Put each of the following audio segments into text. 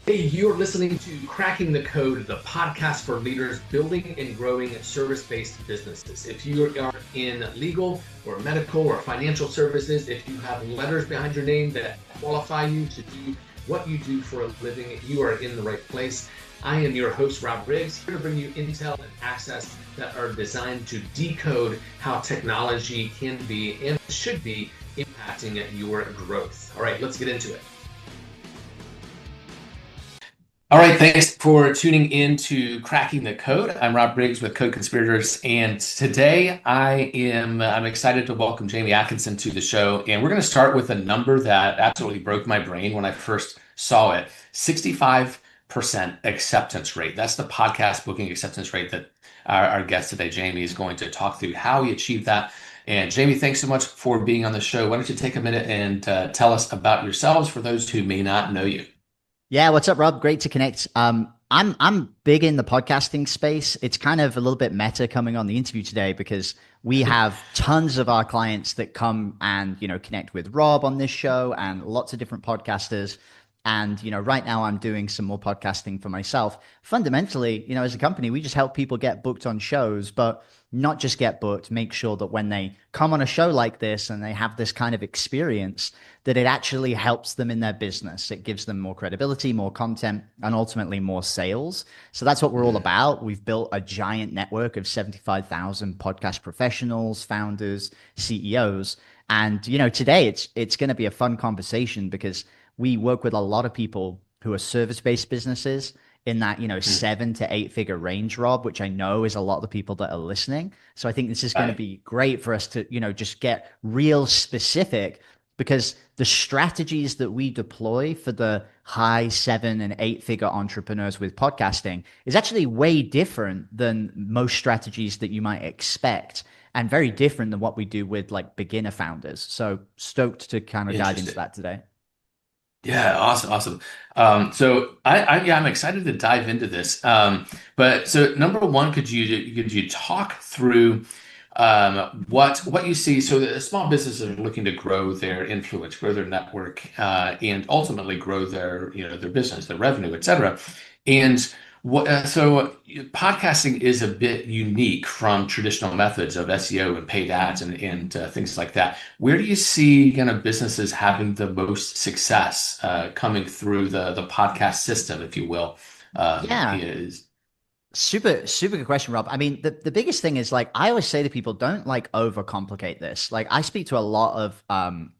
Hey, you're listening to Cracking the Code, the podcast for leaders building and growing service-based businesses. If you are in legal or medical or financial services, if you have letters behind your name that qualify you to do what you do for a living, you are in the right place. I am your host, Rob Briggs, here to bring you intel and access that are designed to decode how technology can be and should be impacting your growth. All right, let's get into it. All right, thanks for tuning in to Cracking the Code. I'm Rob Briggs with Code Conspirators, and today I'm excited to welcome Jamie Atkinson to the show. And we're going to start with a number that absolutely broke my brain when I first saw it: 65% acceptance rate. That's the podcast booking acceptance rate that our guest today, Jamie, is going to talk through how he achieved that. And Jamie, thanks so much for being on the show. Why don't you take a minute and tell us about yourselves for those who may not know you? Yeah, what's up, Rob? Great to connect. I'm big in the podcasting space. It's kind of a little bit meta coming on the interview today because we have tons of our clients that come and connect with Rob on this show and lots of different podcasters. And right now I'm doing some more podcasting for myself. Fundamentally, as a company, we just help people get booked on shows, but not just get booked, make sure that when they come on a show like this and they have this kind of experience, that it actually helps them in their business. It gives them more credibility, more content, and ultimately more sales. So that's what we're all about. We've built a giant network of 75,000 podcast professionals, founders, CEOs. And today it's going to be a fun conversation because we work with a lot of people who are service-based businesses in that 7 to 8 figure range, Rob, which I know is a lot of the people that are listening. So I think this is going to be great for us to just get real specific, because the strategies that we deploy for the high 7 and 8 figure entrepreneurs with podcasting is actually way different than most strategies that you might expect, and very different than what we do with like beginner founders. So stoked to kind of dive into that today. Yeah, awesome. So I'm excited to dive into this. But so number one, could you talk through what you see? So the small businesses are looking to grow their influence, grow their network, and ultimately grow their business, their revenue, et cetera. And so podcasting is a bit unique from traditional methods of SEO and paid ads and things like that. Where do you see kind of businesses having the most success coming through the podcast system, if you will? Yeah. Is Super good question, Rob. I mean, the biggest thing is, like, I always say to people, don't like overcomplicate this. Like, I speak to a lot of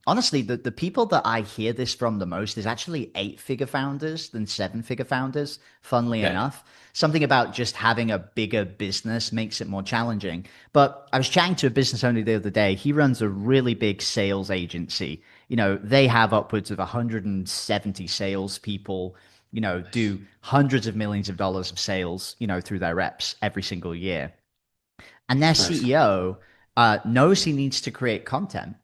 honestly, the people that I hear this from the most is actually 8 figure founders than 7 figure founders, funnily yeah, enough. Something about just having a bigger business makes it more challenging. But I was chatting to a business owner the other day. He runs a really big sales agency. They have upwards of 170 salespeople, do hundreds of millions of dollars of sales, through their reps every single year. And their nice. CEO knows he needs to create content,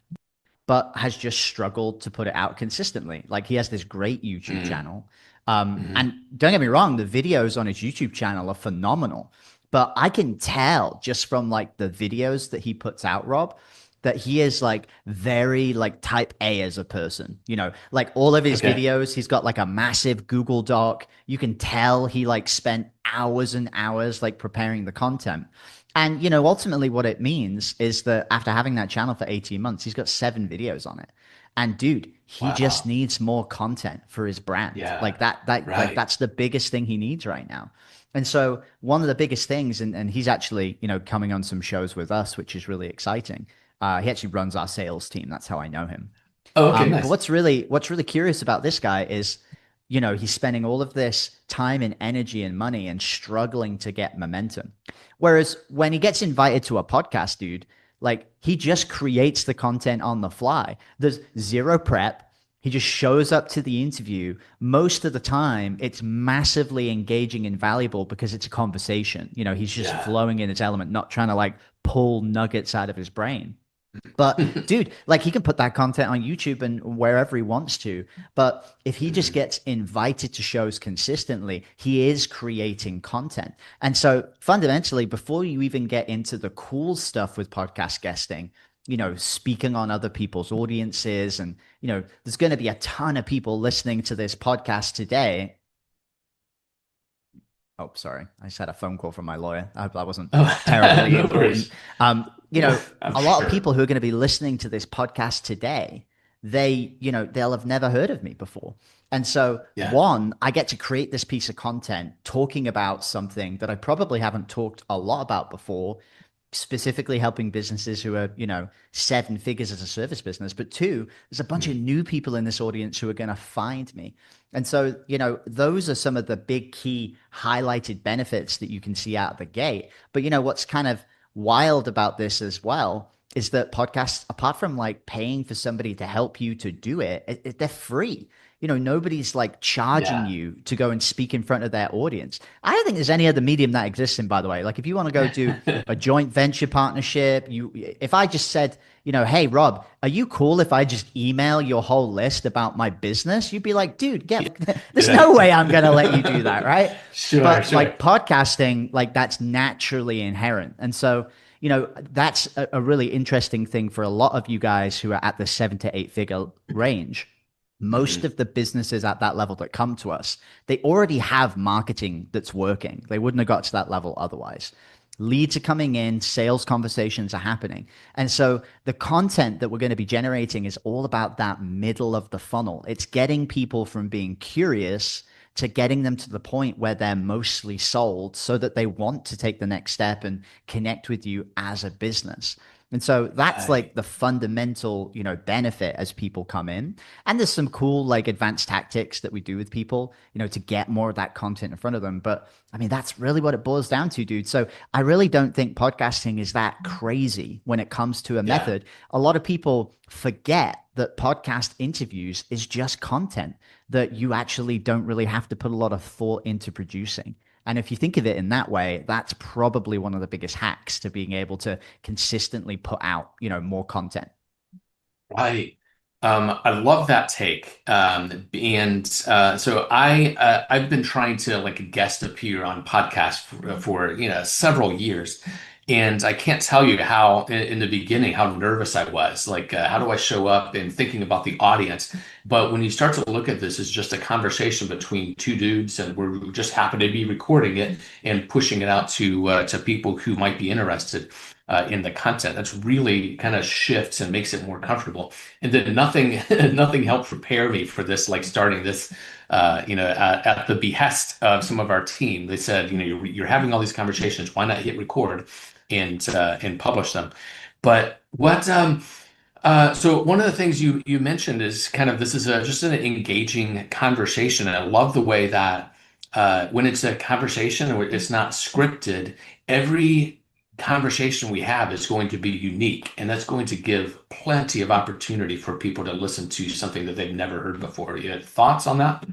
but has just struggled to put it out consistently. Like, he has this great YouTube Mm, channel. mhm. And don't get me wrong, the videos on his YouTube channel are phenomenal. But I can tell just from like the videos that he puts out, Rob, that he is like very like type A as a person. Like all of his Okay. videos, he's got like a massive Google Doc. You can tell he like spent hours and hours like preparing the content. And ultimately what it means is that after having that channel for 18 months, he's got 7 videos on it. And dude, he just Wow. needs more content for his brand. Yeah. Like like Right. that's the biggest thing he needs right now. And so one of the biggest things, and he's actually, coming on some shows with us, which is really exciting. He actually runs our sales team. That's how I know him. Oh, okay. But Nice. what's really curious about this guy is, he's spending all of this time and energy and money and struggling to get momentum. Whereas when he gets invited to a podcast, dude, like, he just creates the content on the fly. There's zero prep. He just shows up to the interview. Most of the time, it's massively engaging and valuable because it's a conversation. He's just Yeah. flowing in his element, not trying to like pull nuggets out of his brain. But dude, like, he can put that content on YouTube and wherever he wants to. But if he just Mhm. gets invited to shows consistently, he is creating content. And so fundamentally, before you even get into the cool stuff with podcast guesting, speaking on other people's audiences, and, there's going to be a ton of people listening to this podcast today Oh, sorry. I just had a phone call from my lawyer. I hope that wasn't Oh, terribly no important. worries. You know, I'm a lot of sure. people who are going to be listening to this podcast today, they'll have never heard of me before. And so, Yeah. one, I get to create this piece of content talking about something that I probably haven't talked a lot about before, specifically helping businesses who are, seven figures as a service business. But two, there's a bunch of new people in this audience who are going to find me. And so, those are some of the big key highlighted benefits that you can see out of the gate. But, what's kind of wild about this as well is that podcasts, apart from like paying for somebody to help you to do they're free. Nobody's like charging Yeah. you to go and speak in front of their audience. I don't think there's any other medium that exists in, by the way. Like if you want to go do a joint venture partnership, if I just said, hey Rob, are you cool if I just email your whole list about my business? You'd be like, dude, there's Yeah. no way I'm gonna let you do that, right? Sure, But sure. like podcasting, like that's naturally inherent. And so, that's a really interesting thing for a lot of you guys who are at the 7 to 8 figure range. Most Mhm. of the businesses at that level that come to us, they already have marketing that's working. They wouldn't have got to that level otherwise. Leads are coming in, sales conversations are happening. And so the content that we're going to be generating is all about that middle of the funnel. It's getting people from being curious to getting them to the point where they're mostly sold so that they want to take the next step and connect with you as a business. And so that's like Right. the fundamental, benefit as people come in. And there's some cool like advanced tactics that we do with people, to get more of that content in front of them. But I mean, that's really what it boils down to, dude. So I really don't think podcasting is that crazy when it comes to a Yeah. method. A lot of people forget that podcast interviews is just content that you actually don't really have to put a lot of thought into producing. And if you think of it in that way, that's probably one of the biggest hacks to being able to consistently put out, more content. Right. I love that take. And so I've been trying to like guest appear on podcasts for several years. And I can't tell you how in the beginning how nervous I was. Like how do I show up and thinking about the audience? But when you start to look at this as just a conversation between two dudes and we just happen to be recording it and pushing it out to people who might be interested in the content. That's really kind of shifts and makes it more comfortable. And then nothing, nothing helped prepare me for this, like starting this, at the behest of some of our team. They said, you're having all these conversations. Why not hit record and publish them? But so one of the things you mentioned is kind of this is just an engaging conversation. And I love the way that when it's a conversation or it's not scripted, every conversation we have is going to be unique, and that's going to give plenty of opportunity for people to listen to something that they've never heard before. You have thoughts on that?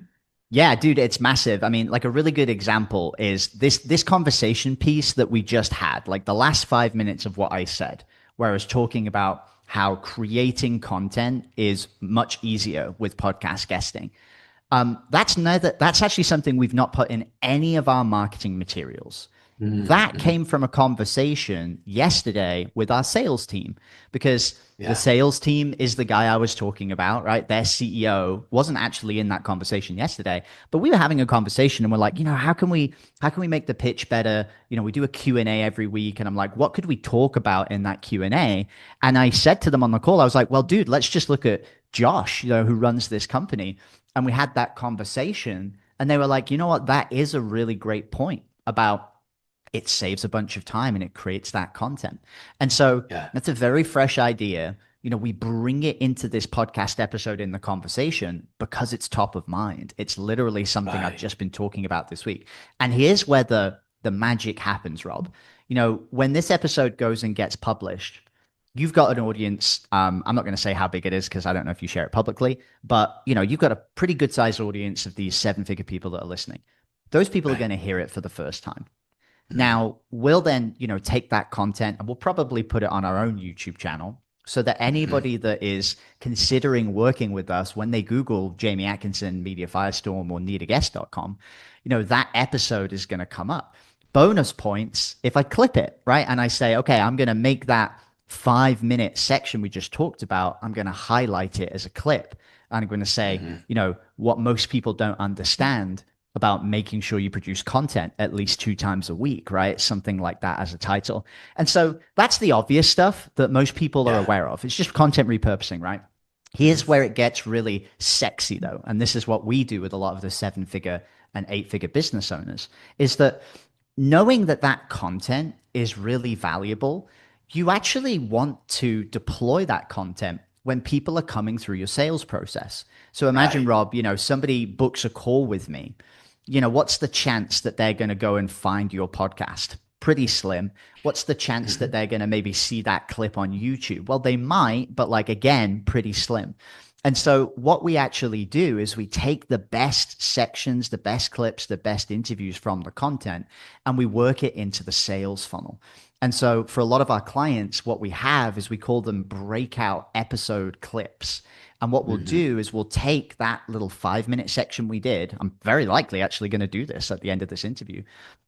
Yeah, dude, it's massive. I mean, like a really good example is this conversation piece that we just had, like the last 5 minutes of what I said, where I was talking about how creating content is much easier with podcast guesting. That's actually something we've not put in any of our marketing materials. That Mm-hmm. came from a conversation yesterday with our sales team because the Yeah. sales team is the guy I was talking about, right? Their CEO wasn't actually in that conversation yesterday, but we were having a conversation and we're like, how can we make the pitch better? We do a Q&A every week and I'm like, what could we talk about in that Q&A? And I said to them on the call, I was like, well, dude, let's just look at Josh, who runs this company. And we had that conversation and they were like, you know what? That is a really great point about it saves a bunch of time and it creates that content. And so Yeah. that's a very fresh idea. We bring it into this podcast episode in the conversation because it's top of mind. It's literally something I've Right. just been talking about this week. And here's where the magic happens, Rob. When this episode goes and gets published, you've got an audience. I'm not going to say how big it is because I don't know if you share it publicly, but you've got a pretty good sized audience of these 7 figure people that are listening. Those people are Right. going to hear it for the first time. Mhm. Now, we'll then, take that content and we'll probably put it on our own YouTube channel so that Mhm. anybody that is considering working with us, when they Google Jamie Atkinson, Media Firestorm, or needaguest.com, that episode is going to come up. Bonus points if I clip it, right? And I say, okay, I'm going to make that 5 minute section we just talked about, I'm going to highlight it as a clip. And I'm going to say, Mhm. what most people don't understand about making sure you produce content at least 2 times a week, right? Something like that as a title. And so that's the obvious stuff that most people are Yeah. aware of. It's just content repurposing, right? Here's where it gets really sexy though. And this is what we do with a lot of the 7 figure and 8 figure business owners is that knowing that that content is really valuable, you actually want to deploy that content when people are coming through your sales process. So imagine, Right. Rob, somebody books a call with me. What's the chance that they're going to go and find your podcast? Pretty slim. What's the chance that Mhm. they're going to maybe see that clip on YouTube? Well, they might, but like again, pretty slim. And so what we actually do is we take the best sections, the best clips, the best interviews from the content, and we work it into the sales funnel. And so for a lot of our clients, what we have is we call them breakout episode clips. And what we'll Mhm. do is we'll take that little 5 minute section we did. I'm very likely actually going to do this at the end of this interview.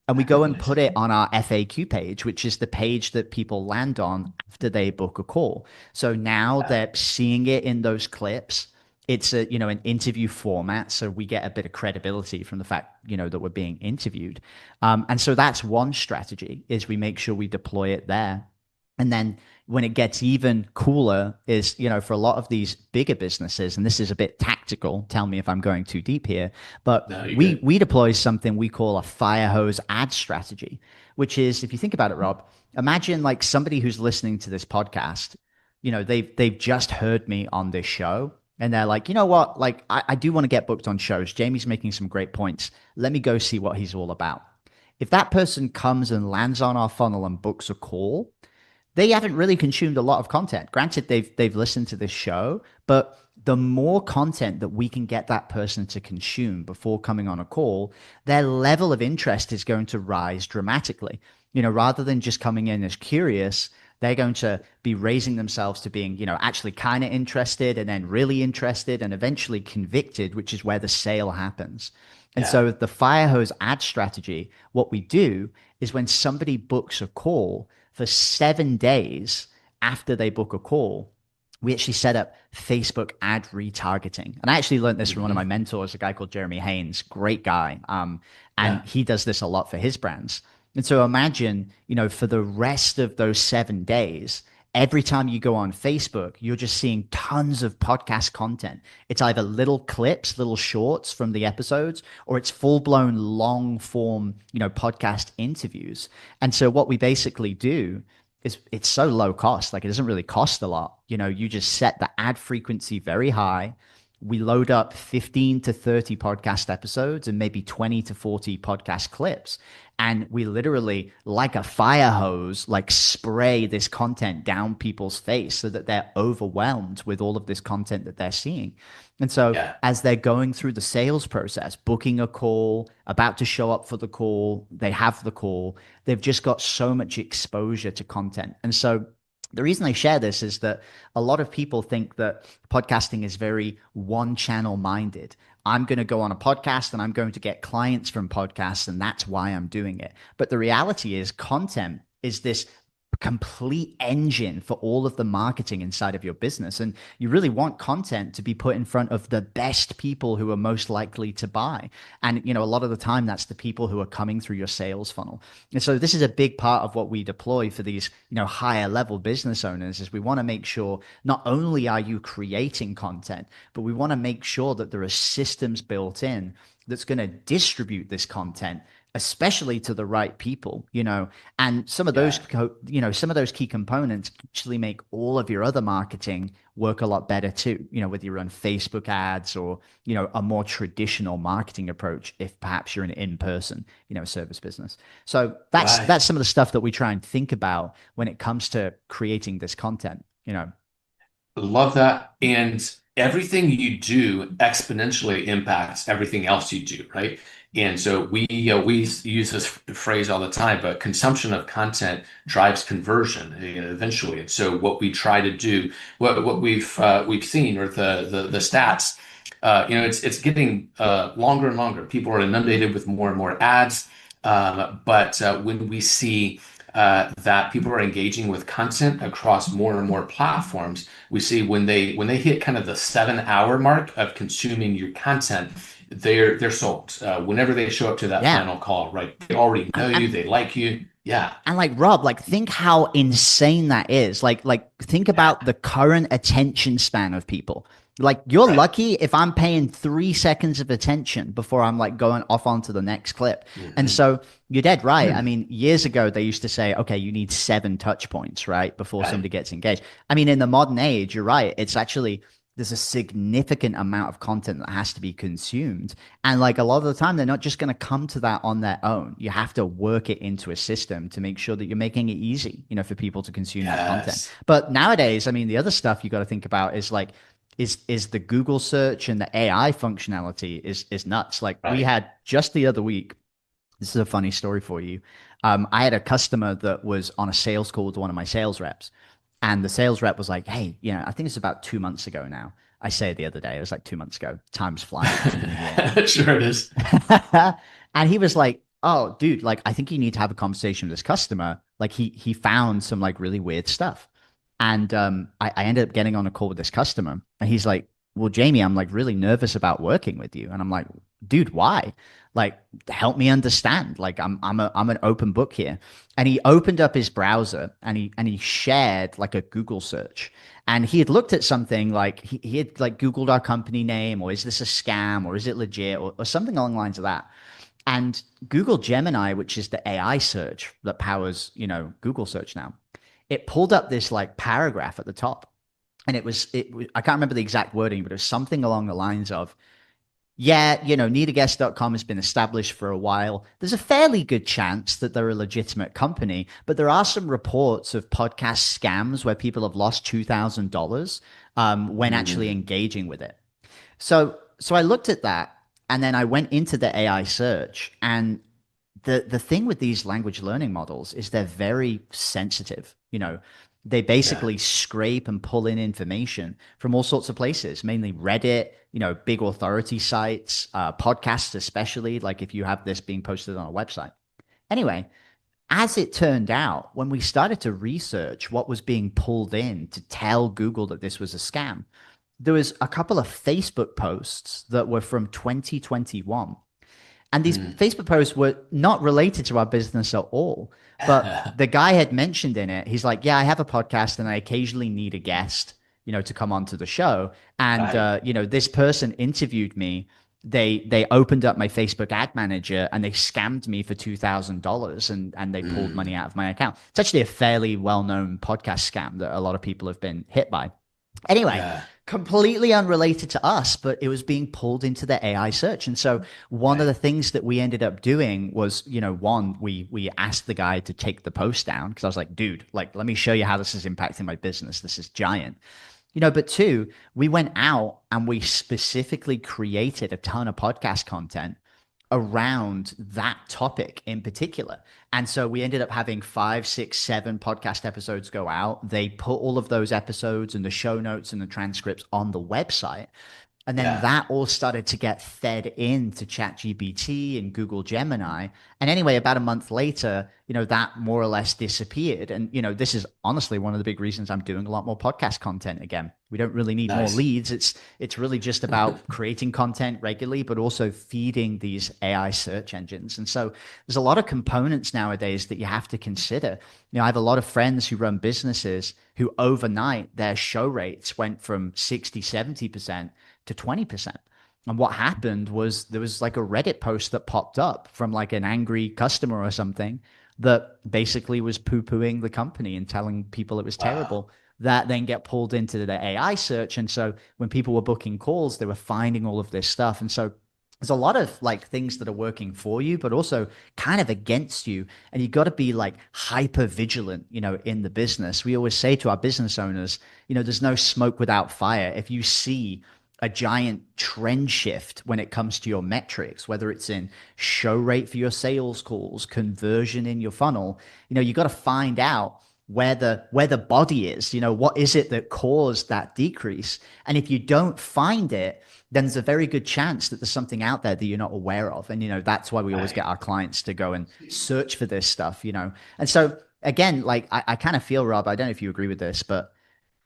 And we go and Nice. put it on our FAQ page, which is the page that people land on after they book a call. So now Yeah. they're seeing it in those clips. It's an interview format, so we get a bit of credibility from the fact that we're being interviewed, and so that's one strategy is we make sure we deploy it there. And then when it gets even cooler is, for a lot of these bigger businesses, and this is a bit tactical, tell me if I'm going too deep here, but No, you're we good. we deploy something we call a fire hose ad strategy, which is, if you think about it, Rob, imagine like somebody who's listening to this podcast, they've just heard me on this show. And they're like, you know what? Like, I do want to get booked on shows. Jamie's making some great points. Let me go see what he's all about. If that person comes and lands on our funnel and books a call, they haven't really consumed a lot of content. Granted, they've listened to this show, but the more content that we can get that person to consume before coming on a call, their level of interest is going to rise dramatically. Rather than just coming in as curious, they're going to be raising themselves to being, actually kind of interested and then really interested and eventually convicted, which is where the sale happens. And Yeah. so the fire hose ad strategy, what we do is when somebody books a call, for 7 days after they book a call, we actually set up Facebook ad retargeting. And I actually learned this from one of my Mhm. mentors, a guy called Jeremy Haynes, great guy. And Yeah. he does this a lot for his brands. And so imagine, for the rest of those 7 days, every time you go on Facebook, you're just seeing tons of podcast content. It's either little clips, little shorts from the episodes, or it's full blown long form, podcast interviews. And so what we basically do is it's so low cost, like it doesn't really cost a lot. You just set the ad frequency very high. We load up 15 to 30 podcast episodes and maybe 20 to 40 podcast clips. And we literally, like a fire hose, like spray this content down people's face so that they're overwhelmed with all of this content that they're seeing. And so Yeah. as they're going through the sales process, booking a call, about to show up for the call, they have the call, they've just got so much exposure to content. And so the reason I share this is that a lot of people think that podcasting is very one channel minded. I'm going to go on a podcast and I'm going to get clients from podcasts, and that's why I'm doing it. But the reality is, content is this complete engine for all of the marketing inside of your business. And you really want content to be put in front of the best people who are most likely to buy. And, a lot of the time, that's the people who are coming through your sales funnel. And so this is a big part of what we deploy for these, higher level business owners is we want to make sure not only are you creating content, but we want to make sure that there are systems built in that's going to distribute this content, especially to the right people, and some of those Yeah. some of those key components actually make all of your other marketing work a lot better too, whether you run Facebook ads or a more traditional marketing approach if perhaps you're an in-person service business. So that's Right. some of the stuff that we try and think about when it comes to creating this content. Love that. And everything you do exponentially impacts everything else you do, right? And so we use this phrase all the time, but consumption of content drives conversion, eventually. And so what we try to do, what we've seen, or the stats, it's getting longer and longer. People are inundated with more and more ads. But when we see that people are engaging with content across more and more platforms, we see when they hit kind of the 7 hour mark of consuming your content, they're sold. Whenever they show up to that Yeah. final call, right? They already know you, And they like you. Yeah. like Rob, like think how insane that is. Like think about Yeah. the current attention span of people. Like you're Right. lucky if I'm paying 3 seconds of attention before I'm like going off onto the next clip. And Hmm. so you're dead right. I mean, years ago they used to say, okay, you need 7 touch points, right, before Right. somebody gets engaged. I mean, in the modern age, you're right. It's actually there's a significant amount of content that has to be consumed. And like a lot of the time, they're not just going to come to that on their own. You have to work it into a system to make sure that you're making it easy, for people to consume that content. Yes. But nowadays, I mean, the other stuff you got to think about is like, is the Google search and the AI functionality is nuts. Like we Right. had just the other week, this is a funny story for you. I had a customer that was on a sales call with one of my sales reps, and the sales rep was like, "Hey, I think it's about 2 months ago now." I say it the other day. It was like 2 months ago. Time's flying. It's been a year. Sure it is. And he was like, "Oh, dude, like I think you need to have a conversation with this customer. Like he found some like really weird stuff." And I ended up getting on a call with this customer, and he's like, "Well, Jamie, I'm like really nervous about working with you." And I'm like, "Dude, why? Like, help me understand. Like, I'm an open book here." And he opened up his browser and he shared like a Google search, and he had looked at something like he had like Googled our company name, or is this a scam, or is it legit, or something along the lines of that. And Google Gemini, which is the AI search that powers, Google search now, it pulled up this like paragraph at the top. And I can't remember the exact wording, but it was something along the lines of, yeah, needaguest.com has been established for a while. There's a fairly good chance that they're a legitimate company, but there are some reports of podcast scams where people have lost $2,000 when actually Mm. engaging with it. So I looked at that, and then I went into the AI search, and the thing with these language learning models is they're very sensitive. They Yeah. basically scrape and pull in information from all sorts of places, mainly Reddit, big authority sites, podcasts, especially like if you have this being posted on a website. Anyway, as it turned out, when we started to research what was being pulled in to tell Google that this was a scam, there was a couple of Facebook posts that were from 2021. And these Mm. Facebook posts were not related to our business at all. But the guy had mentioned in it, he's like, yeah, I have a podcast and I occasionally need a guest, to come onto the show. And, Right. this person interviewed me. They opened up my Facebook ad manager and they scammed me for $2,000 and they pulled money Mm. out of my account. It's actually a fairly well known podcast scam that a lot of people have been hit by. Anyway, Yeah. completely unrelated to us, but it was being pulled into the AI search. And so one of Right. the things that we ended up doing was, one, we asked the guy to take the post down because I was like, dude, like let me show you how this is impacting my business. This is giant. But two, we went out and we specifically created a ton of podcast content around that topic in particular. And so we ended up having 5, 6, 7 podcast episodes go out. They put all of those episodes and the show notes and the transcripts on the website. And then Yeah. that all started to get fed into ChatGPT and Google Gemini. And anyway, about a month later, that more or less disappeared. And, this is honestly one of the big reasons I'm doing a lot more podcast content again. We don't really need more Nice. leads. It's really just about creating content regularly, but also feeding these AI search engines. And so there's a lot of components nowadays that you have to consider. I have a lot of friends who run businesses who overnight their show rates went from 60, 70% to 20%. And what happened was there was like a Reddit post that popped up from like an angry customer or something that basically was poo-pooing the company and telling people it was Wow. terrible. That then get pulled into the AI search. And so when people were booking calls, they were finding all of this stuff. And so there's a lot of like things that are working for you, but also kind of against you. And you got to be like hyper vigilant, in the business. We always say to our business owners, there's no smoke without fire. If you see a giant trend shift when it comes to your metrics, whether it's in show rate for your sales calls, conversion in your funnel, you got to find out where the body is. What is it that caused that decrease? And if you don't find it, then there's a very good chance that there's something out there that you're not aware of. And that's why we always get Right. our clients to go and search for this stuff. And so again, like I kind of feel, Rob, I don't know if you agree with this, but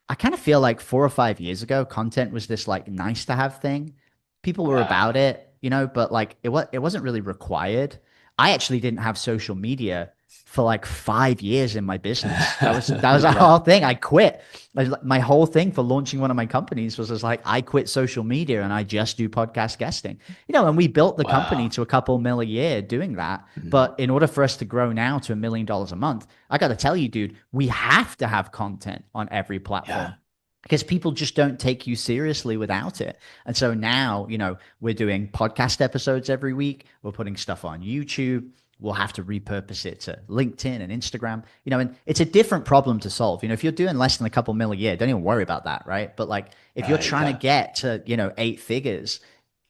I kind of feel like 4 or 5 years ago, content was this like nice to have thing. People were Yeah. about it. but like it wasn't really required. I actually didn't have social media for like 5 years in my business. That was a Yeah. whole thing. I quit. My whole thing for launching one of my companies was just like I quit social media and I just do podcast guesting. And we built the company Wow. to a couple mil a year doing that. Mhm. But in order for us to grow now to $1 million a month, I got to tell you, dude, we have to have content on every Yeah. platform because people just don't take you seriously without it. And so now, we're doing podcast episodes every week. We're putting stuff on YouTube. We'll have to repurpose it to LinkedIn and Instagram, and it's a different problem to solve. If you're doing less than a couple mil a year, don't even worry about that, right? But like if you're Right. trying to Yeah. get to, 8 figures,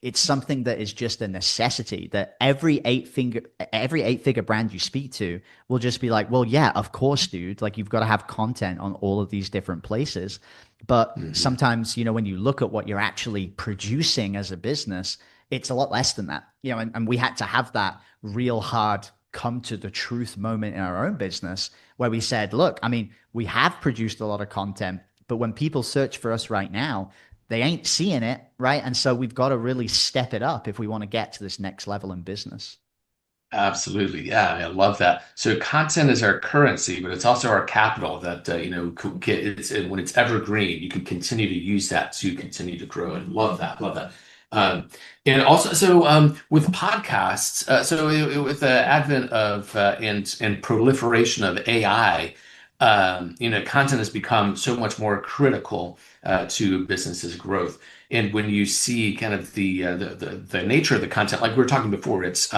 it's something that is just a necessity that every 8 figure brand you speak to will just be like, well, yeah, of course, dude. Like you've got to have content on all of these different places. But Hmm. sometimes, when you look at what you're actually producing as a business, it's a lot less than that. And we had to have that real hard come to the truth moment in our own business where we said, look, I mean, we have produced a lot of content, but when people search for us right now, they ain't seeing it, right? And so we've got to really step it up if we want to get to this next level in business. Absolutely. Yeah, I love that. So content is our currency, but it's also our capital that, when it's evergreen, you can continue to use that to continue to grow. And love that. Love that. Um, and also, with podcasts, with the advent of and proliferation of AI, content has become so much more critical to businesses' growth. And when you see kind of the nature of the content, like we were talking before, it's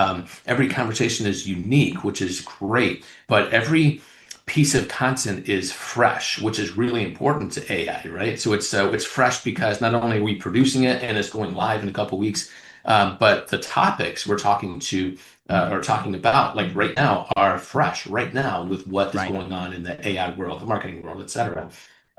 every conversation is unique, which is great, but every piece of content is fresh, which is really important to AI, right? So it's fresh because not only are we producing it and it's going live in a couple weeks, but the topics we're talking to or talking about, like right now, are fresh right now with what is Right. going on in the AI world, the marketing world, et cetera.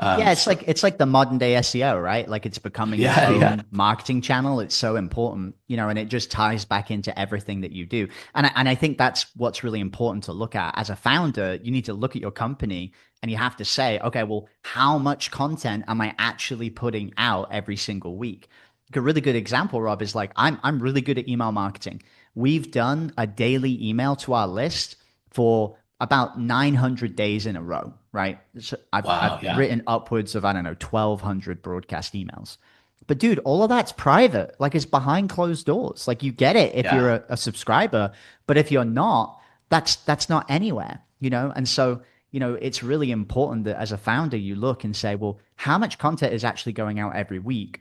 Yeah, it's So like it's like the modern day SEO, right? Like it's becoming its yeah, yeah. own marketing channel. It's so important, and it just ties back into everything that you do. And I think that's what's really important to look at. As a founder, you need to look at your company and you have to say, okay, well, how much content am I actually putting out every single week? Like a really good example, Rob, is like I'm really good at email marketing. We've done a daily email to our list for about 900 days in a row, right? So I've Wow, yeah. written upwards of, I don't know, 1,200 broadcast emails. But dude, all of that's private. Like it's behind closed doors. Like you get it if you're Yeah. a subscriber, but if you're not, that's not anywhere. And so, it's really important that as a founder, you look and say, well, how much content is actually going out every week?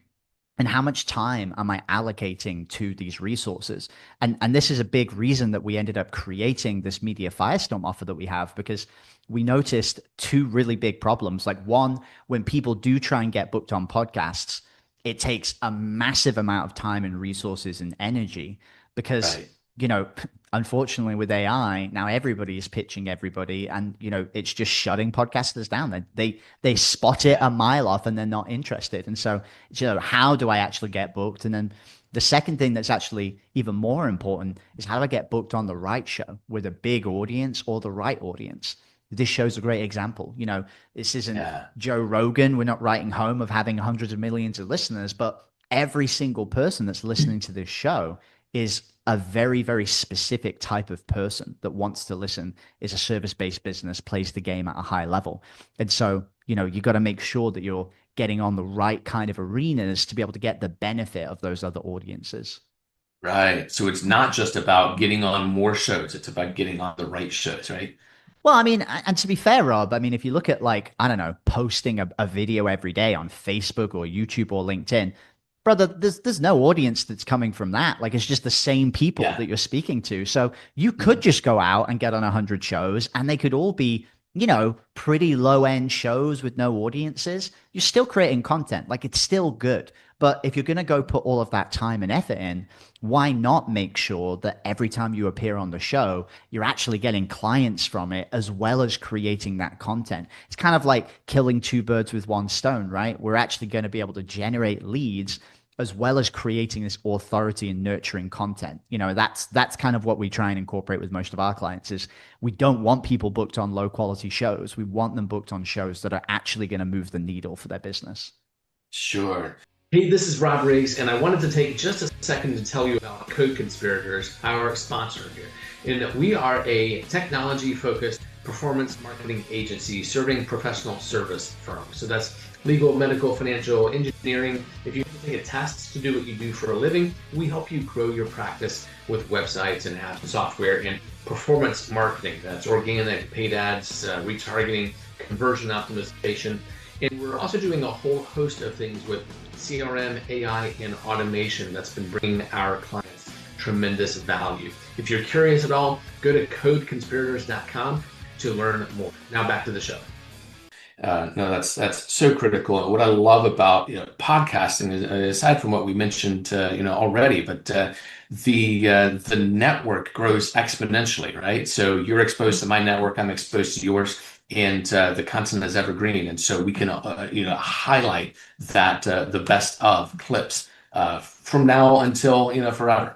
And how much time am I allocating to these resources? And this is a big reason that we ended up creating this Media Firestorm offer that we have, because we noticed two really big problems. Like one, when people do try and get booked on podcasts, it takes a massive amount of time and resources and energy because, Right. you know, unfortunately with AI, now everybody is pitching everybody and, it's just shutting podcasters down. They spot it Yeah. a mile off and they're not interested. And so, how do I actually get booked? And then the second thing that's actually even more important is how do I get booked on the right show with a big audience or the right audience? This show's a great example. This isn't Yeah. Joe Rogan. We're not writing home of having hundreds of millions of listeners, but every single person that's listening to this show is a very, very specific type of person that wants to listen, is a service-based business, plays the game at a high level. And so, you got to make sure that you're getting on the right kind of arenas to be able to get the benefit of those other audiences. Right. So it's not just about getting on more shows, it's about getting on the right shows, right? Well, I mean, and to be fair, Rob, I mean, if you look at like, I don't know, posting a video every day on Facebook or YouTube or LinkedIn, brother, there's no audience that's coming from that. Like it's just the same people Yeah. that you're speaking to. So you could Mhm. just go out and get on 100 shows and they could all be, pretty low end shows with no audiences. You're still creating content. Like it's still good. But if you're going to go put all of that time and effort in, why not make sure that every time you appear on the show, you're actually getting clients from it as well as creating that content? It's kind of like killing two birds with one stone, right? We're actually going to be able to generate leads as well as creating this authority and nurturing content. That's kind of what we try and incorporate with most of our clients is we don't want people booked on low quality shows. We want them booked on shows that are actually going to move the needle for their business. Sure. Hey, this is Rob Riggs, and I wanted to take just a second to tell you about Code Conspirators, our sponsor here. And we are a technology focused performance marketing agency serving professional service firms. So that's legal, medical, financial, engineering. If you take a test to do what you do for a living, we help you grow your practice with websites and apps and software and performance marketing. That's organic, paid ads, retargeting, conversion optimization. And we're also doing a whole host of things with CRM, AI, and automation that's been bringing our clients tremendous value. If you're curious at all, go to codeconspirators.com to learn more. Now back to the show. No, that's so critical. And what I love about podcasting is, aside from what we mentioned already, but the network grows exponentially, right? So you're exposed to my network, I'm exposed to yours, and the content is evergreen, and so we can highlight that the best of clips from now until forever.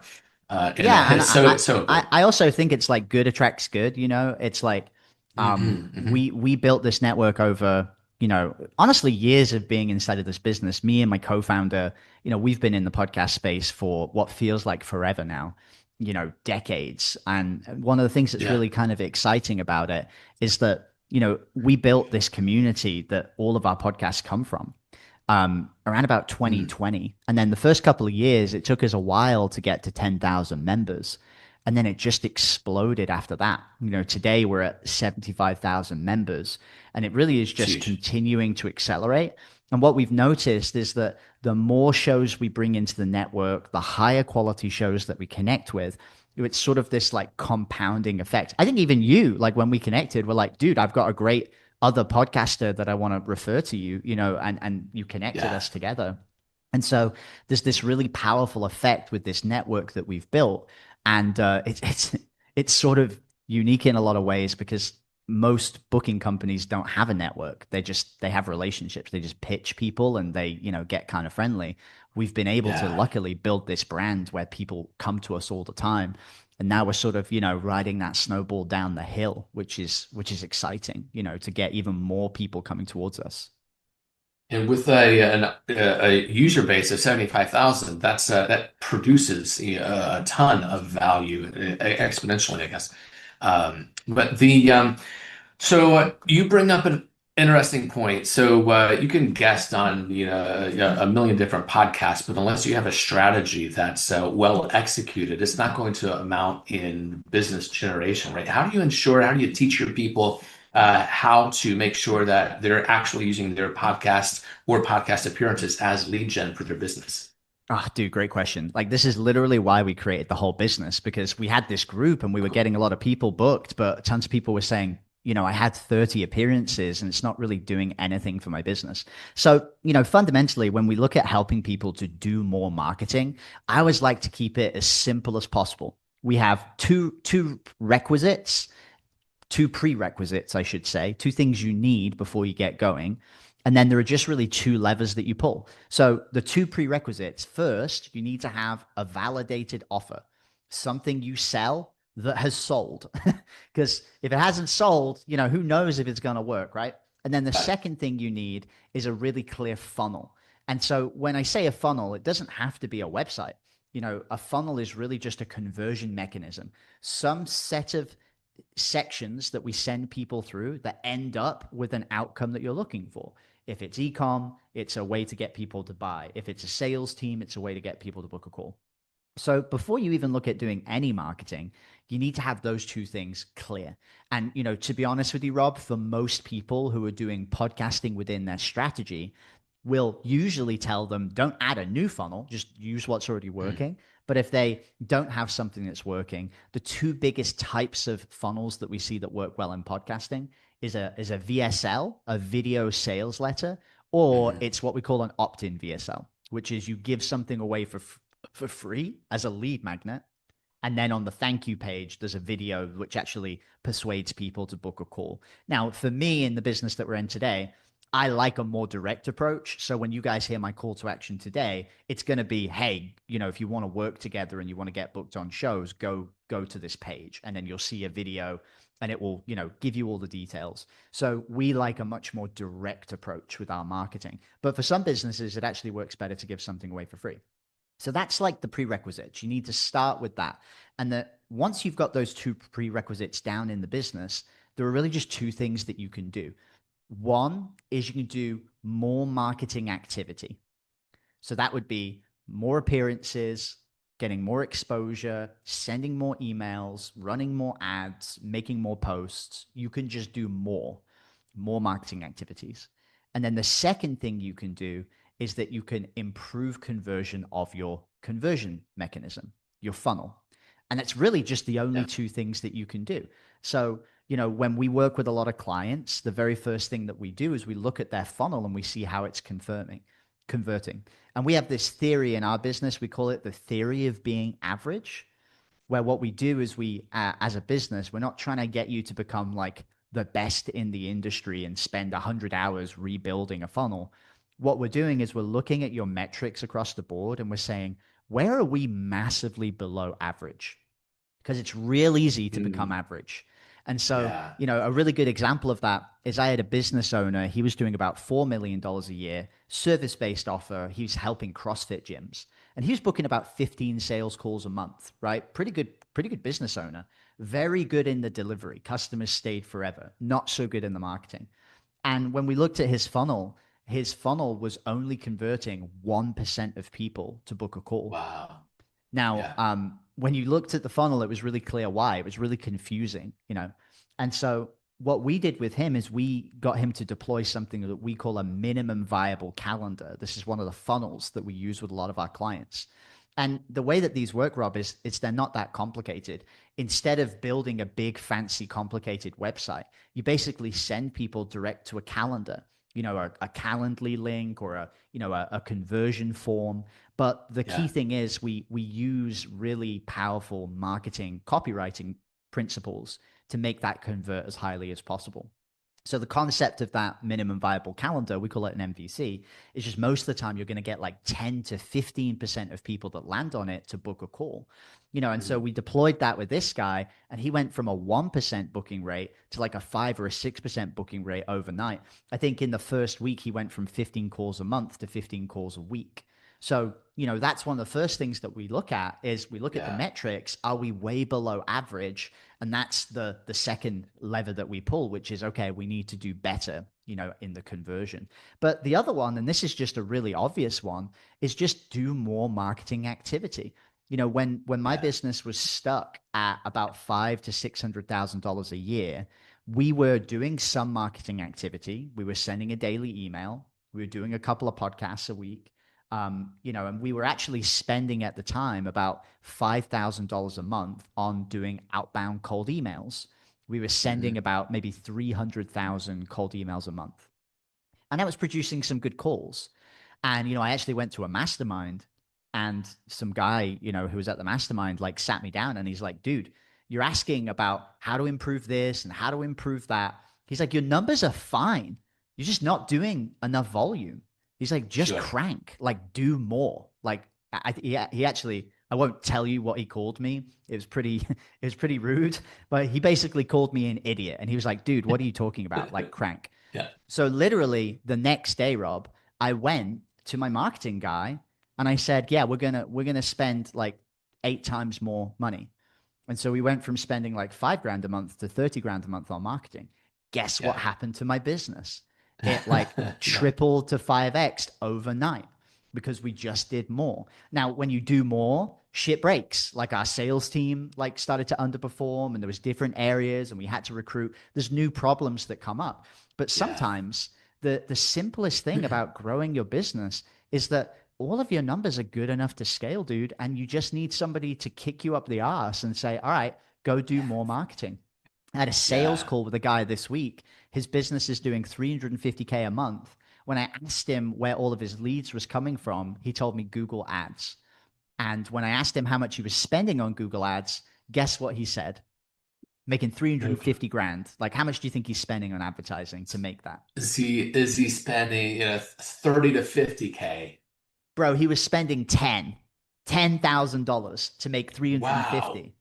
Yeah, and It's so important. I also think it's like good attracts good, It's like Hmm, hmm. we built this network over, honestly years of being inside of this business. Me and my co-founder, we've been in the podcast space for what feels like forever now, decades. And one of the things that's Yeah. really kind of exciting about it is that, we built this community that all of our podcasts come from around about Mm. 2020. And then the first couple of years, it took us a while to get to 10,000 members. And then it just exploded after that. Today we're at 75,000 members, and it really is It's just huge. continuing to accelerate. And what we've noticed is that the more shows we bring into the network, the higher quality shows that we connect with, it's sort of this like compounding effect. I think even you, like when we connected, were like, dude, I've got a great other podcaster that I want to refer to you, and you connected Yeah. us together. And so there's this really powerful effect with this network that we've built, and it's sort of unique in a lot of ways because most booking companies don't have a network. They have relationships. They just pitch people and they get kind of friendly. We've been able to Yeah. luckily build this brand where people come to us all the time, and now we're sort of riding that snowball down the hill, which is exciting, to get even more people coming towards us. And with a user base of 75,000, that produces a ton of value exponentially, I guess. But you bring up an interesting point. So you can guest on a million different podcasts, but unless you have a strategy that's well executed, it's not going to amount in business generation, right? How do you ensure? How do you teach your people how to make sure that they're actually using their podcasts or podcast appearances as lead gen for their business? Ah, dude, great question. Like, this is literally why we created the whole business because we had this group and we were getting a lot of people booked, but tons of people were saying, I had 30 appearances and it's not really doing anything for my business. So, fundamentally, when we look at helping people to do more marketing, I always like to keep it as simple as possible. We have two requisites, two prerequisites, I should say, two things you need before you get going. And then there are just really two levers that you pull. So the two prerequisites first, you need to have a validated offer, something you sell that has sold. Because if it hasn't sold, who knows if it's going to work, right? And then the second thing you need is a really clear funnel. And so when I say a funnel, it doesn't have to be a website. A funnel is really just a conversion mechanism, some set of sections that we send people through that end up with an outcome that you're looking for. If it's ecom, it's a way to get people to buy. If it's a sales team, it's a way to get people to book a call. So before you even look at doing any marketing, you need to have those two things clear. And to be honest with you, Rob, for most people who are doing podcasting within their strategy, will usually tell them don't add a new funnel, just use what's already Mm, working. But if they don't have something that's working, the two biggest types of funnels that we see that work well in podcasting is a VSL, a video sales letter, or mhm. it's what we call an opt-in VSL, which is you give something away for free as a lead magnet. And then on the thank you page, there's a video which actually persuades people to book a call. Now, for me in the business that we're in today, I like a more direct approach. So when you guys hear my call to action today, it's going to be, hey, if you want to work together and you want to get booked on shows, go to this page, and then you'll see a video, and it will, give you all the details. So we like a much more direct approach with our marketing. But for some businesses, it actually works better to give something away for free. So that's like the prerequisites. You need to start with that. And that once you've got those two prerequisites down in the business, there are really just two things that you can do. One is you can do more marketing activity. So that would be more appearances, getting more exposure, sending more emails, running more ads, making more posts. You can just do more marketing activities. And then the second thing you can do is that you can improve conversion of your conversion mechanism, your funnel. And that's really just the only Yeah. two things that you can do. So, when we work with a lot of clients, the very first thing that we do is we look at their funnel and we see how it's converting. And we have this theory in our business. We call it the theory of being average, where what we do is as a business, we're not trying to get you to become like the best in the industry and spend 100 hours rebuilding a funnel. What we're doing is we're looking at your metrics across the board and we're saying, where are we massively below average? Because it's real easy to become Mm, average. And so, yeah. a really good example of that is I had a business owner. He was doing about $4 million a year, service based offer. He was helping CrossFit gyms and he was booking about 15 sales calls a month, right? Pretty good business owner. Very good in the delivery. Customers stayed forever. Not so good in the marketing. And when we looked at his funnel was only converting 1% of people to book a call. Wow. Now, Yeah. when you looked at the funnel, it was really clear why. It was really confusing. And so what we did with him is we got him to deploy something that we call a minimum viable calendar. This is one of the funnels that we use with a lot of our clients. And the way that these work, Rob, is they're not that complicated. Instead of building a big, fancy, complicated website, you basically send people direct to a calendar, a Calendly link or a conversion form. But the key Yeah. thing is we use really powerful marketing copywriting principles to make that convert as highly as possible. So the concept of that minimum viable calendar, we call it an MVC, is just most of the time you're going to get like 10 to 15% of people that land on it to book a call. And so Mm, we deployed that with this guy and he went from a 1% booking rate to like a 5 or a 6% booking rate overnight. I think in the first week he went from 15 calls a month to 15 calls a week. So, that's one of the first things that we look at is we look at the yeah. metrics. Are we way below average? And that's the second lever that we pull, which is, okay, we need to do better, in the conversion. But the other one, and this is just a really obvious one, is just do more marketing activity. When my Yeah. business was stuck at about five to $600,000 a year, we were doing some marketing activity. We were sending a daily email. We were doing a couple of podcasts a week. And we were actually spending at the time about $5,000 a month on doing outbound cold emails. We were sending Hmm. about maybe 300,000 cold emails a month. And that was producing some good calls. And, I actually went to a mastermind and some guy, who was at the mastermind, like sat me down and he's like, dude, you're asking about how to improve this and how to improve that. He's like, your numbers are fine. You're just not doing enough volume. He's like, just Sure. crank, like do more. Like he actually, I won't tell you what he called me. It was pretty, it was pretty rude, but he basically called me an idiot. And he was like, dude, what are you talking about? Like crank. Yeah. So literally the next day, Rob, I went to my marketing guy and I said, "Yeah, we're gonna spend like 8 times more money." And so we went from spending like 5 grand a month to 30 grand a month on marketing. Guess what Yeah. happened to my business? It like Yeah. tripled to 5x overnight because we just did more. Now, when you do more, shit breaks. Like our sales team like started to underperform and there was different areas and we had to recruit. There's new problems that come up. But Yeah. sometimes the simplest thing about growing your business is that all of your numbers are good enough to scale, dude. And you just need somebody to kick you up the ass and say, all right, go do more marketing. I had a sales Yeah. call with a guy this week. His business is doing 350K a month. When I asked him where all of his leads was coming from, he told me Google Ads. And when I asked him how much he was spending on Google Ads, guess what he said? making 350 grand. Like, how much do you think he's spending on advertising to make that? Is he spending 30 to 50K? Bro, he was spending $10,000 to make Wow. 350.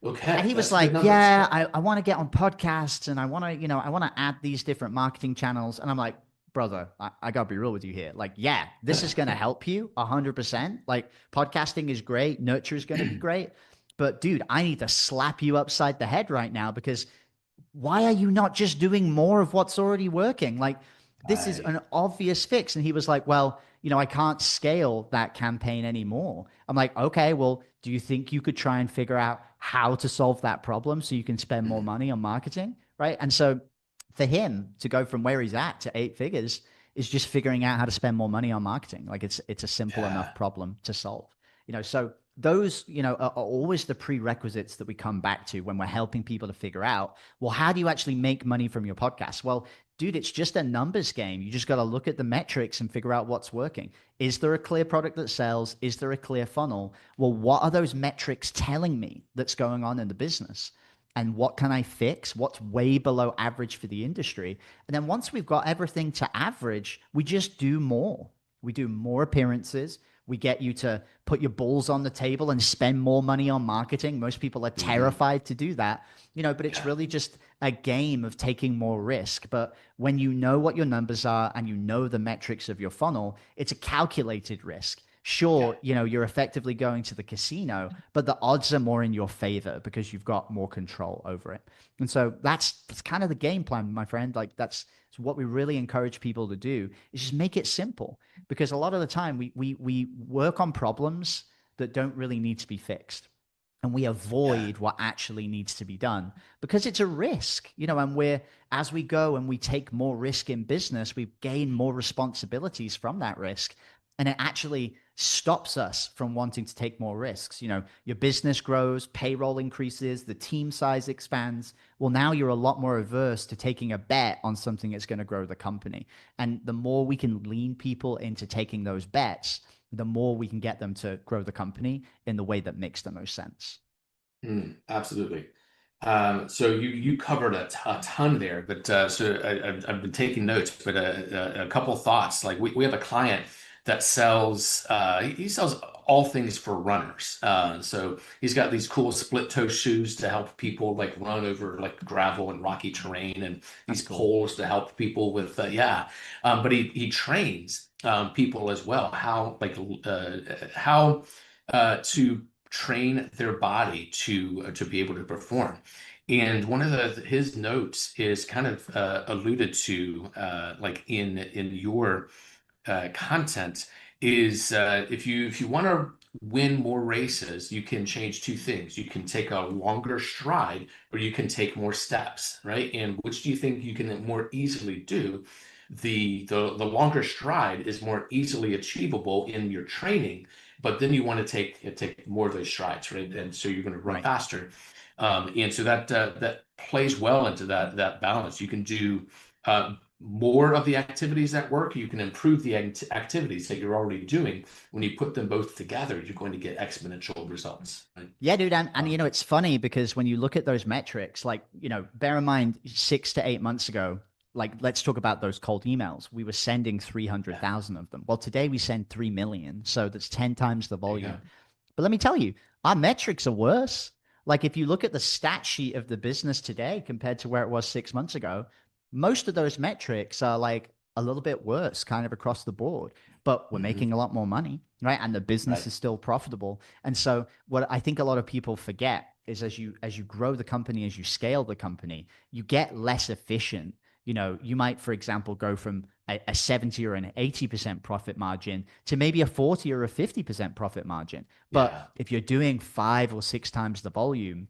And Okay, he was that's good like, numbers. yeah, Yeah. I want to get on podcasts and I want to add these different marketing channels. And I'm like, brother, I gotta be real with you here. Like, yeah, this is going to help you 100%. Like, podcasting is great. Nurture is going to be great. But dude, I need to slap you upside the head right now because why are you not just doing more of what's already working? Like, this is Right. an obvious fix. And he was like, well, I can't scale that campaign anymore. I'm like, okay, well, do you think you could try and figure out how to solve that problem so you can spend more Mhm. money on marketing? Right. And so for him to go from where he's at to 8 figures is just figuring out how to spend more money on marketing. Like, it's a simple enough Yeah. problem to solve. So those, are always the prerequisites that we come back to when we're helping people to figure out, well, how do you actually make money from your podcast? Well, dude, it's just a numbers game. You just got to look at the metrics and figure out what's working. Is there a clear product that sells? Is there a clear funnel? Well, what are those metrics telling me that's going on in the business? And what can I fix? What's way below average for the industry? And then once we've got everything to average, we just do more. We do more appearances. We get you to put your balls on the table and spend more money on marketing. Most people are Hmm. terrified to do that, but it's Yeah. really just a game of taking more risk. But when you know what your numbers are and you know the metrics of your funnel, it's a calculated risk. Yeah. Sure, you're effectively going to the casino, but the odds are more in your favor because you've got more control over it. And so that's kind of the game plan, my friend. Like, that's what we really encourage people to do, is just make it simple, because a lot of the time we work on problems that don't really need to be fixed, and we Yeah. avoid what actually needs to be done because it's a risk, and we're, as we go and we take more risk in business, we gain more responsibilities from that risk, and it actually stops us from wanting to take more risks. Your business grows, payroll increases, the team size expands. Well, now you're a lot more averse to taking a bet on something that's going to grow the company. And the more we can lean people into taking those bets, the more we can get them to grow the company in the way that makes the most sense. Absolutely. So you covered a ton there, but I've been taking notes, but a couple thoughts. Like we have a client that sells he sells all things for runners. So he's got these cool split toe shoes to help people like run over like gravel and rocky terrain, and That's these cool. poles to help people with yeah. But he trains people as well how to train their body to be able to perform. And one of his notes is kind of alluded to like in your content is if you want to win more races, you can change two things. You can take a longer stride or you can take more steps, right? And which do you think you can more easily do? The longer stride is more easily achievable in your training, but then you want to take more of those strides, right? And so you're going to run Right. faster. And so that plays well into that balance. You can do more of the activities that work. You can improve the activities that you're already doing. When you put them both together, you're going to get exponential results. Right? Yeah, dude. And Um, it's funny because when you look at those metrics, like, bear in mind 6 to 8 months ago, like, let's talk about those cold emails. We were sending yeah, 300,000 of them. Well, today we send 3 million. So that's 10 times the there you go. volume. But let me tell you, our metrics are worse. Like, if you look at the stat sheet of the business today compared to where it was 6 months ago, most of those metrics are like a little bit worse kind of across the board, but we're Hmm. making a lot more money, right? And the business Right. is still profitable. And so what I think a lot of people forget is, as you grow the company, as you scale the company, you get less efficient. You might, for example, go from a 70 or an 80% profit margin to maybe a 40 or a 50% profit margin. But Yeah. if you're doing 5 or 6 times the volume,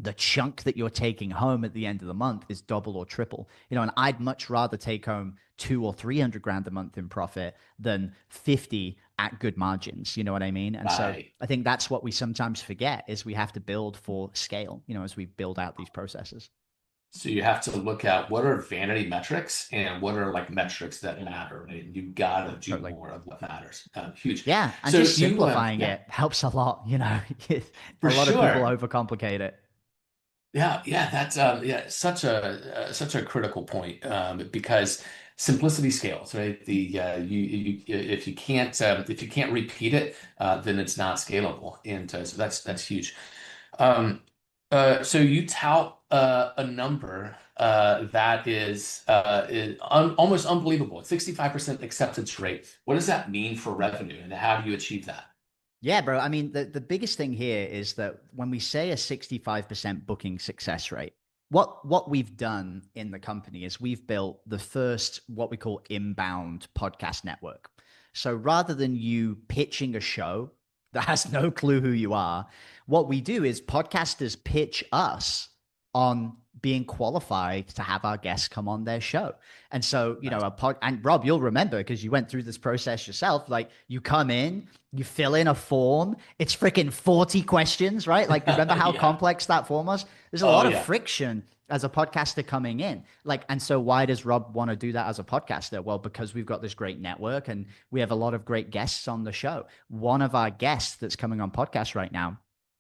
the chunk that you're taking home at the end of the month is double or triple. And I'd much rather take home 200 or 300 grand a month in profit than 50 at good margins. You know what I mean? And so Right. I think that's what we sometimes forget, is we have to build for scale, as we build out these processes. So you have to look at what are vanity metrics and what are like metrics that matter. Right? You got to do Totally. more of what matters. Huge. Yeah. And So just you, simplifying yeah, it helps a lot. for A lot of people sure. overcomplicate it. Yeah, that's such a critical point because simplicity scales, right? The if you can't repeat it, then it's not scalable, and so that's huge. Um, so you tout a number that is almost unbelievable, 65% acceptance rate. What does that mean for revenue, and how do you achieve that? Yeah, bro. I mean, the biggest thing here is that when we say a 65% booking success rate, what we've done in the company is we've built the first what we call inbound podcast network. So rather than you pitching a show that has no clue who you are, what we do is podcasters pitch us on being qualified to have our guests come on their show. And so, That's, and Rob, you'll remember because you went through this process yourself. Like you come in, you fill in a form. It's freaking 40 questions, right? Like, remember how yeah. complex that form was? There's a Oh lot of yeah. friction as a podcaster coming in. Like, and so why does Rob want to do that as a podcaster? Well, because we've got this great network and we have a lot of great guests on the show. One of our guests that's coming on podcast right now,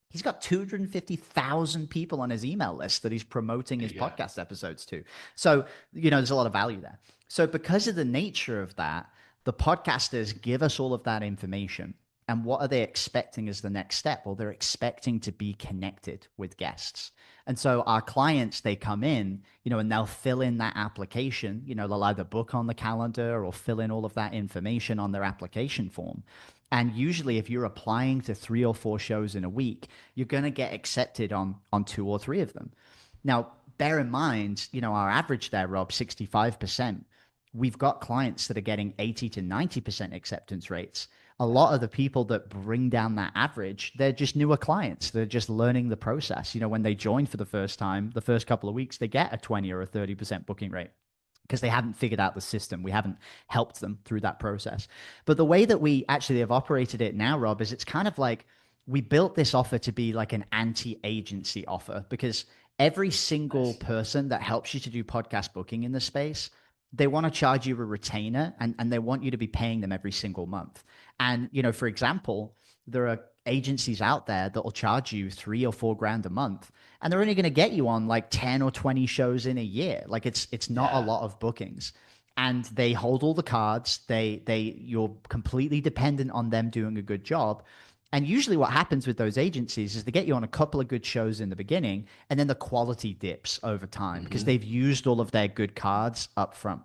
he's got 250,000 people on his email list that he's promoting his Yeah. podcast episodes to. So, there's a lot of value there. So, because of the nature of that, the podcasters give us all of that information. And what are they expecting as the next step? Well, they're expecting to be connected with guests. And so our clients, they come in, and they'll fill in that application. They'll either book on the calendar or fill in all of that information on their application form. And usually, if you're applying to 3 or 4 shows in a week, you're going to get accepted on 2 or 3 of them. Now, bear in mind, our average there, Rob, 65%. We've got clients that are getting 80 to 90% acceptance rates. A lot of the people that bring down that average, they're just newer clients. They're just learning the process. When they join for the first time, the first couple of weeks, they get a 20 or a 30% booking rate because they haven't figured out the system. We haven't helped them through that process. But the way that we actually have operated it now, Rob, is it's kind of like we built this offer to be like an anti-agency offer because every single Nice. person that helps you to do podcast booking in the space, they want to charge you a retainer and they want you to be paying them every single month. And, for example, there are agencies out there that will charge you 3 or 4 grand a month and they're only going to get you on like 10 or 20 shows in a year. Like it's not a Yeah. lot of bookings. And they hold all the cards. You're completely dependent on them doing a good job. And usually what happens with those agencies is they get you on a couple of good shows in the beginning and then the quality dips over time because Hmm. they've used all of their good cards up front.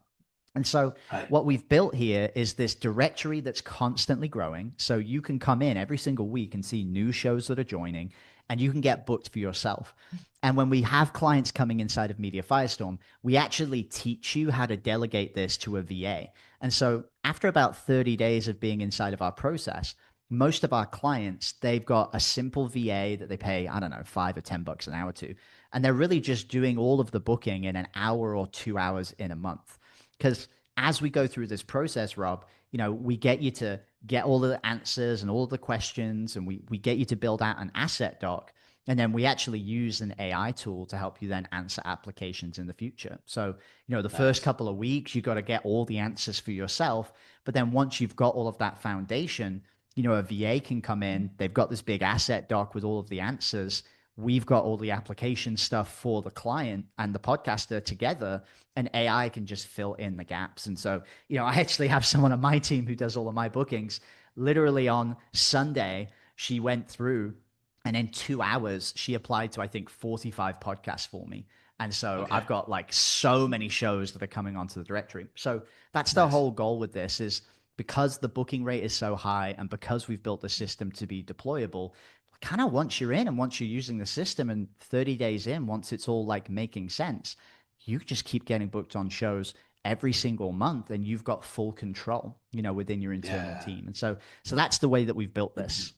And so Right. what we've built here is this directory that's constantly growing. So you can come in every single week and see new shows that are joining and you can get booked for yourself. And when we have clients coming inside of Media Firestorm, we actually teach you how to delegate this to a VA. And so after about 30 days of being inside of our process, most of our clients, they've got a simple VA that they pay, I don't know, $5 or $10 an hour to. And they're really just doing all of the booking in an hour or 2 hours in a month. Because as we go through this process, Rob, we get you to get all the answers and all the questions, and we get you to build out an asset doc. And then we actually use an AI tool to help you then answer applications in the future. So, the first Nice. couple of weeks, you've got to get all the answers for yourself. But then once you've got all of that foundation, a VA can come in, they've got this big asset doc with all of the answers. We've got all the application stuff for the client and the podcaster together, and AI can just fill in the gaps. And so, I actually have someone on my team who does all of my bookings. Literally on Sunday, she went through and in 2 hours, she applied to, I think, 45 podcasts for me. And so I've Okay. got like so many shows that are coming onto the directory. So that's the Nice. whole goal with this is because the booking rate is so high and because we've built the system to be deployable, kind of once you're in and once you're using the system and 30 days in, once it's all like making sense, you just keep getting booked on shows every single month and you've got full control, within your internal Yeah. team. And so that's the way that we've built this.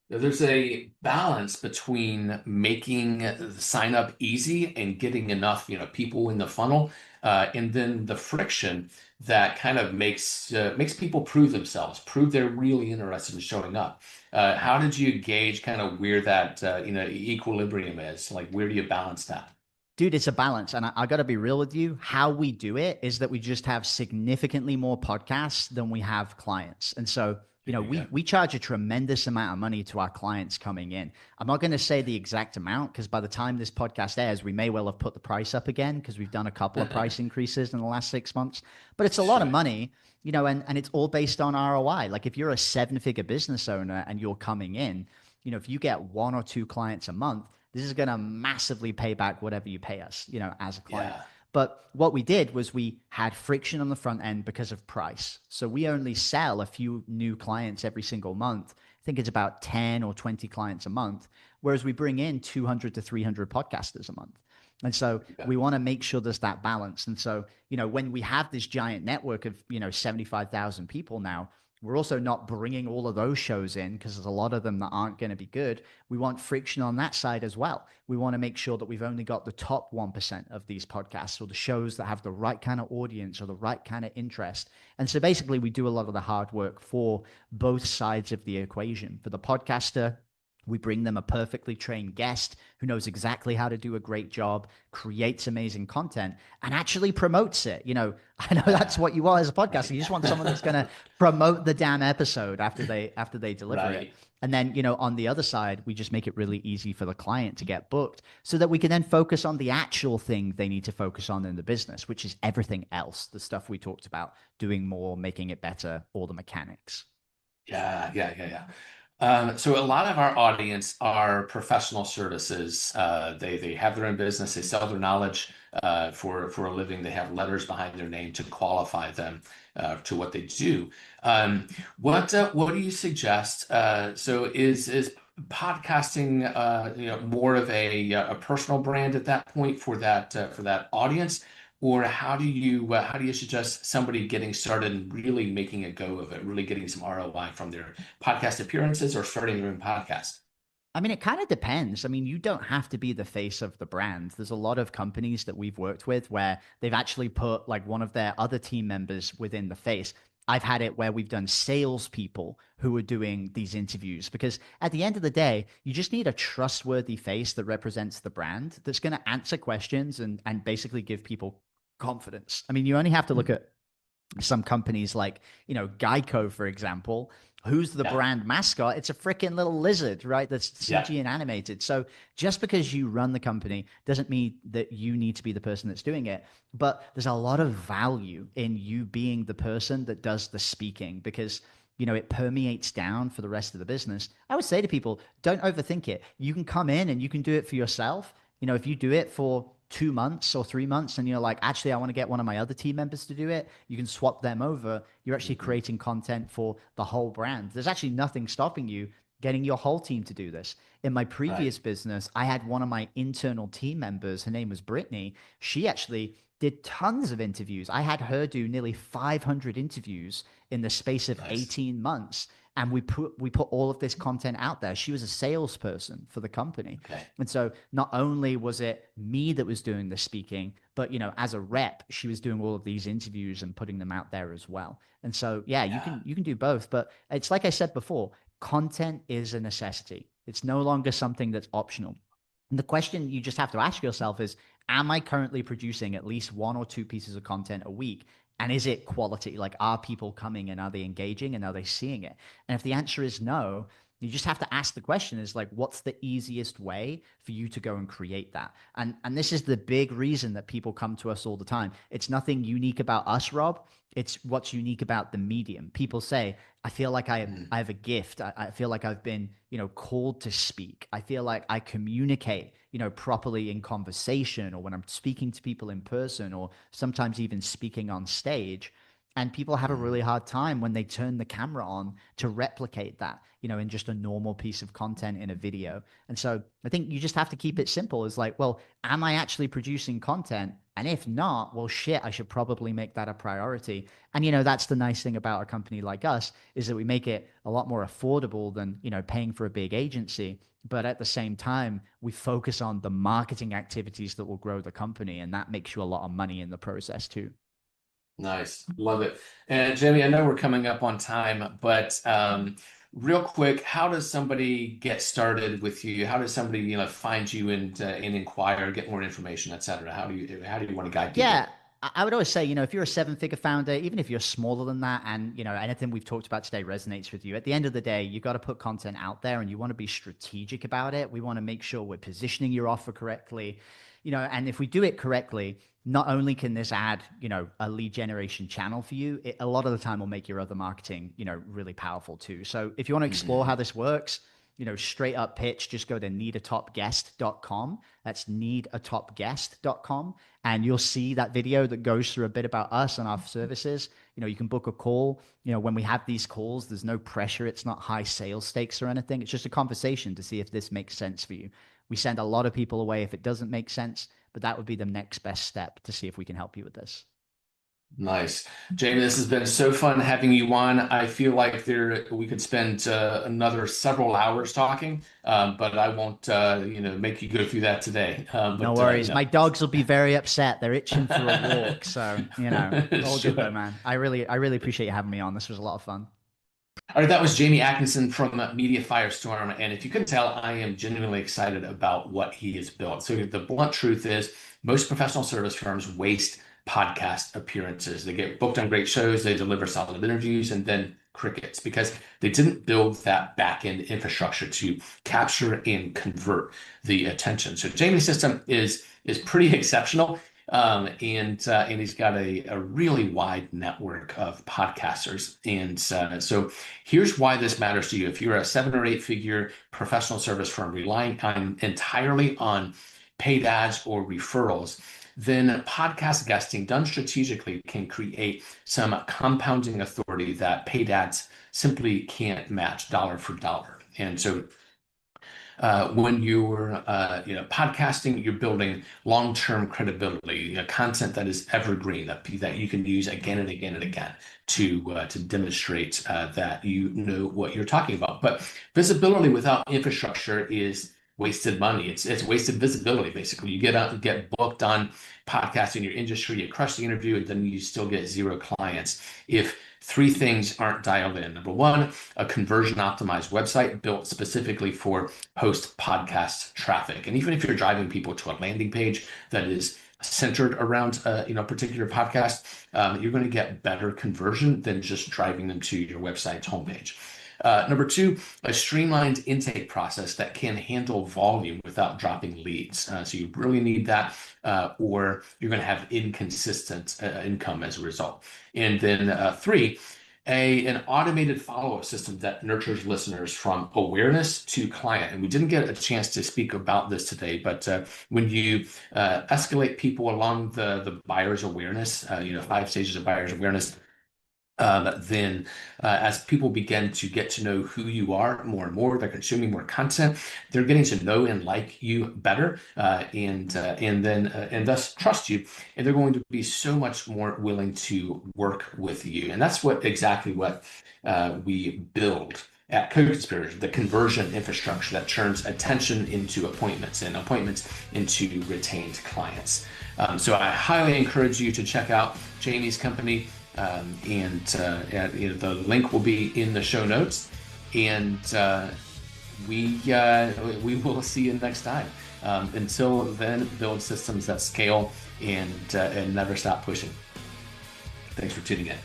There's a balance between making the sign up easy and getting enough, people in the funnel, and then the friction that kind of makes people prove themselves, prove they're really interested in showing up. How did you gauge kind of where that equilibrium is? Like, where do you balance that? Dude, it's a balance. And I got to be real with you. How we do it is that we just have significantly more podcasts than we have clients. And so You know, There you we go. we charge a tremendous amount of money to our clients coming in. I'm not going to say the exact amount because by the time this podcast airs, we may well have put the price up again because we've done a couple of price increases in the last 6 months. But it's a lot of Sure. money, you know, and it's all based on ROI. Like if you're a seven-figure business owner and you're coming in, you know, if you get one or two clients a month, this is going to massively pay back whatever you pay us, you know, as a client. Yeah. But what we did was we had friction on the front end because of price. So we only sell a few new clients every single month. I think it's about 10 or 20 clients a month, whereas we bring in 200 to 300 podcasters a month. And so Yeah. we want to make sure there's that balance. And so, you know, when we have this giant network of, you know, 75,000 people now, we're also not bringing all of those shows in because there's a lot of them that aren't going to be good. We want friction on that side as well. We want to make sure that we've only got the top 1% of these podcasts or the shows that have the right kind of audience or the right kind of interest. And so basically, we do a lot of the hard work for both sides of the equation. For the podcaster, we bring them a perfectly trained guest who knows exactly how to do a great job, creates amazing content, and actually promotes it. You know, I know that's Yeah. what you want as a podcaster. You just want someone that's going Right. to promote the damn episode after they deliver it. Right. And then, you know, on the other side, we just make it really easy for the client to get booked so that we can then focus on the actual thing they need to focus on in the business, which is everything else, the stuff we talked about, doing more, making it better, all the mechanics. Yeah, yeah, yeah, yeah. So a lot of our audience are professional services. They have their own business. They sell their knowledge for a living. They have letters behind their name to qualify them to what they do. What do you suggest? So is podcasting more of a personal brand at that point for that audience? Or how do you suggest somebody getting started and really making a go of it, really getting some ROI from their podcast appearances or starting their own podcast? I mean, it kind of depends. I mean, you don't have to be the face of the brand. There's a lot of companies that we've worked with where they've actually put like one of their other team members within the face. I've had it where we've done salespeople who are doing these interviews because at the end of the day, you just need a trustworthy face that represents the brand that's going to answer questions and basically give people confidence. I mean, you only have to look at some companies like, you know, Geico, for example. Who's the Yeah, brand mascot? It's a freaking little lizard, right? That's yeah, CG and animated. So just because you run the company doesn't mean that you need to be the person that's doing it. But there's a lot of value in you being the person that does the speaking because you know it permeates down for the rest of the business. I would say to people, don't overthink it. You can come in and you can do it for yourself. You know, if you do it for 2 months or 3 months and you're like, actually, I want to get one of my other team members to do it, you can swap them over. You're actually mhm, creating content for the whole brand. There's actually nothing stopping you getting your whole team to do this. In my right, previous business, I had one of my internal team members, her name was Brittany. She actually did tons of interviews. I had her do nearly 500 interviews in the space of nice, 18 months. And we put all of this content out there. She was a salesperson for the company. okay, And so not only was it me that was doing the speaking, but you know, as a rep, she was doing all of these interviews and putting them out there as well. And so yeah, yeah, you can do both, but it's like I said before, content is a necessity. It's no longer something that's optional. And the question you just have to ask yourself is, am I currently producing at least one or two pieces of content a week? And is it quality? Like, are people coming and are they engaging and are they seeing it? And if the answer is no, you just have to ask the question is like, what's the easiest way for you to go and create that? And this is the big reason that people come to us all the time. It's nothing unique about us, Rob. It's what's unique about the medium. People say, I feel like mm, I have a gift. I feel like I've been, you know, called to speak. I feel like I communicate, you know, properly in conversation or when I'm speaking to people in person or sometimes even speaking on stage. And people have a really mm, hard time when they turn the camera on to replicate that, you know, in just a normal piece of content in a video. And so I think you just have to keep it simple. It's like, well, am I actually producing content? And if not, well, shit, I should probably make that a priority. And, you know, that's the nice thing about a company like us is that we make it a lot more affordable than, you know, paying for a big agency. But at the same time, we focus on the marketing activities that will grow the company. And that makes you a lot of money in the process too. nice, love it. And Jamie, I know we're coming up on time, but real quick, how does somebody get started with you? How does somebody, find you and inquire, get more information, et cetera? How do you want to guide Yeah, people? I would always say, if you're a seven-figure founder, even if you're smaller than that, and anything we've talked about today resonates with you, at the end of the day, you got to put content out there, and you want to be strategic about it. We want to make sure we're positioning your offer correctly, and if we do it correctly, not only can this add, a lead generation channel for you, a lot of the time will make your other marketing, really powerful too. So if you want to explore how this works, straight up pitch, just go to needatopguest.com. That's needatopguest.com. And you'll see that video that goes through a bit about us and our services. You can book a call. When we have these calls, there's no pressure. It's not high sales stakes or anything. It's just a conversation to see if this makes sense for you. We send a lot of people away if it doesn't make sense, but that would be the next best step to see if we can help you with this. Nice. Jamie, this has been so fun having you on. I feel like we could spend another several hours talking, but I won't make you go through that today. No But worries. My dogs will be very upset. They're itching for a walk. So, all good though, Sure. man. I really appreciate you having me on. This was a lot of fun. All right, that was Jamie Atkinson from Media Firestorm. And if you could tell, I am genuinely excited about what he has built. So the blunt truth is most professional service firms waste podcast appearances. They get booked on great shows, they deliver solid interviews, and then crickets because they didn't build that back end infrastructure to capture and convert the attention. So Jamie's system is pretty exceptional. And he's got a really wide network of podcasters. And so here's why this matters to you. If you're a 7 or 8 figure professional service firm relying entirely on paid ads or referrals, then podcast guesting done strategically can create some compounding authority that paid ads simply can't match dollar for dollar. And so when you're podcasting, you're building long-term credibility, content that is evergreen, that you can use again and again and again to demonstrate that you know what you're talking about. But visibility without infrastructure is wasted money. It's wasted visibility. Basically, you get out and get booked on podcasts in your industry, you crush the interview, and then you still get zero clients. If three things aren't dialed in. Number one, a conversion optimized website built specifically for post podcast traffic. And even if you're driving people to a landing page that is centered around a particular podcast, you're going to get better conversion than just driving them to your website's homepage. Number two, a streamlined intake process that can handle volume without dropping leads. So you really need that, or you're going to have inconsistent income as a result. And then three, an automated follow-up system that nurtures listeners from awareness to client. And we didn't get a chance to speak about this today, but when you escalate people along the buyer's awareness, 5 stages of buyer's awareness, then as people begin to get to know who you are more and more, they're consuming more content, they're getting to know and like you better, and thus trust you, and they're going to be so much more willing to work with you. And that's exactly what we build at Co-Conspirator, the conversion infrastructure that turns attention into appointments and appointments into retained clients. So I highly encourage you to check out Jamie's company. The link will be in the show notes, and we will see you next time. Until then, build systems that scale and never stop pushing. Thanks for tuning in.